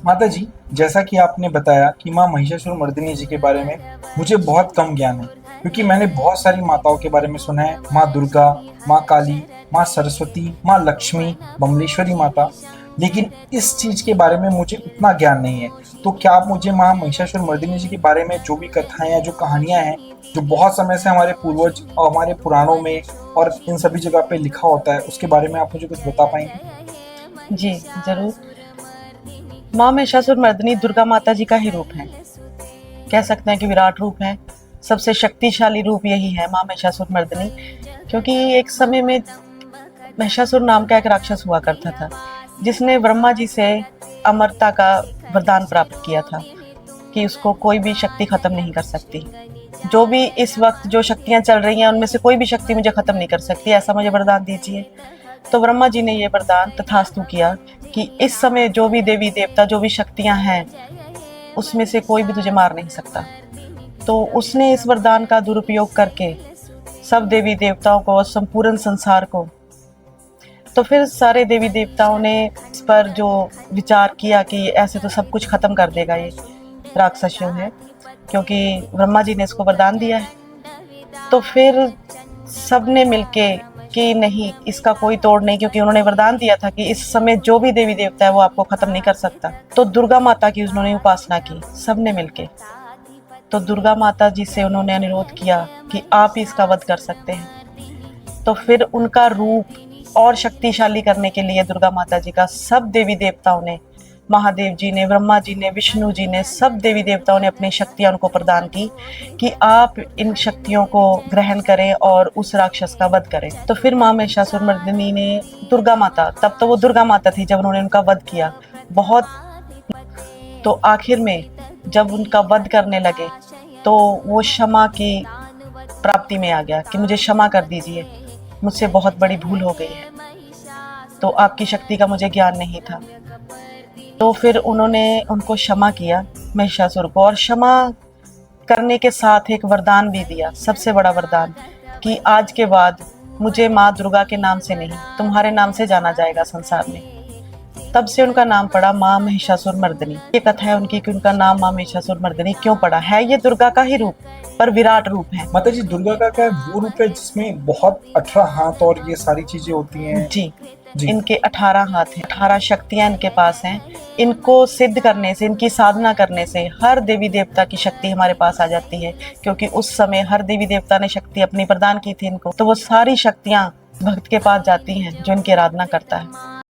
माता जी, जैसा कि आपने बताया कि माँ महिषासुरमर्दिनी जी के बारे में मुझे बहुत कम ज्ञान है, क्योंकि मैंने बहुत सारी माताओं के बारे में सुना है। माँ दुर्गा, माँ काली, माँ सरस्वती, माँ लक्ष्मी, बमलेश्वरी माता, लेकिन इस चीज के बारे में मुझे उतना ज्ञान नहीं है। तो क्या आप मुझे माँ महिषासुरमर्दिनी जी के बारे में जो भी कथाएं या जो कहानियां हैं, जो बहुत समय से हमारे पूर्वज और हमारे पुराणों में और इन सभी जगह पे लिखा होता है, उसके बारे में आप मुझे कुछ बता पाएंगे? जी, ज़रूर। माँ महिषासुरमर्दिनी दुर्गा माता जी का ही रूप है। कह सकते हैं कि विराट रूप है। सबसे शक्तिशाली रूप यही है माँ महिषासुरमर्दिनी, क्योंकि एक समय में महिषासुर नाम का एक राक्षस हुआ करता था, जिसने ब्रह्मा जी से अमरता का वरदान प्राप्त किया था कि उसको कोई भी शक्ति खत्म नहीं कर सकती। जो भी इस वक्त जो शक्तियाँ चल रही हैं, उनमें से कोई भी शक्ति मुझे खत्म नहीं कर सकती, ऐसा मुझे वरदान दीजिए। तो ब्रह्मा जी ने ये वरदान तथास्तु किया कि इस समय जो भी देवी देवता, जो भी शक्तियाँ हैं, उसमें से कोई भी तुझे मार नहीं सकता। तो उसने इस वरदान का दुरुपयोग करके सब देवी देवताओं को और संपूर्ण संसार को, तो फिर सारे देवी देवताओं ने इस पर जो विचार किया कि ऐसे तो सब कुछ खत्म कर देगा ये राक्षस जो है, क्योंकि ब्रह्मा जी ने इसको वरदान दिया है। तो फिर सबने मिलके कि नहीं, इसका कोई तोड़ नहीं, क्योंकि उन्होंने वरदान दिया था कि इस समय जो भी देवी देवता है वो आपको खत्म नहीं कर सकता। तो दुर्गा माता की उन्होंने उपासना की सबने मिलके। तो दुर्गा माता जी से उन्होंने अनुरोध किया कि आप ही इसका वध कर सकते हैं। तो फिर उनका रूप और शक्तिशाली करने के लिए दुर्गा माता जी का सब देवी देवताओं ने, महादेव जी ने, ब्रह्मा जी ने, विष्णु जी ने, सब देवी देवताओं ने अपनी शक्तियां उनको प्रदान की कि आप इन शक्तियों को ग्रहण करें और उस राक्षस का वध करें। तो फिर माँ महिषासुरमर्दिनी ने दुर्गा माता, तब तो वो दुर्गा माता थी जब उन्होंने उनका वध किया बहुत, तो आखिर में जब उनका वध करने लगे तो वो क्षमा की प्राप्ति में आ गया कि मुझे क्षमा कर दीजिए, मुझसे बहुत बड़ी भूल हो गई है, तो आपकी शक्ति का मुझे ज्ञान नहीं था। तो फिर उन्होंने उनको क्षमा किया महिषासुर को, और क्षमा करने के साथ एक वरदान भी दिया, सबसे बड़ा वरदान, कि आज के बाद मुझे माँ दुर्गा के नाम से नहीं, तुम्हारे नाम से जाना जाएगा संसार में। तब से उनका नाम पड़ा माँ महिषासुरमर्दिनी। ये कथा है उनकी कि उनका नाम माँ महिषासुरमर्दिनी क्यों पड़ा है। ये दुर्गा का ही रूप, पर विराट रूप है। माता जी, दुर्गा का क्या वो रूप है जिसमें बहुत 18 हाथ और ये सारी चीजें होती हैं? जी, जी। इनके 18 हाथ हैं, 18 शक्तियां इनके पास हैं। इनको सिद्ध करने से, इनकी साधना करने से हर देवी देवता की शक्ति हमारे पास आ जाती है, क्योंकि उस समय हर देवी देवता ने शक्ति अपनी प्रदान की थी इनको, तो वो सारी शक्तियां भक्त के पास जाती हैं जो इनकी आराधना करता है।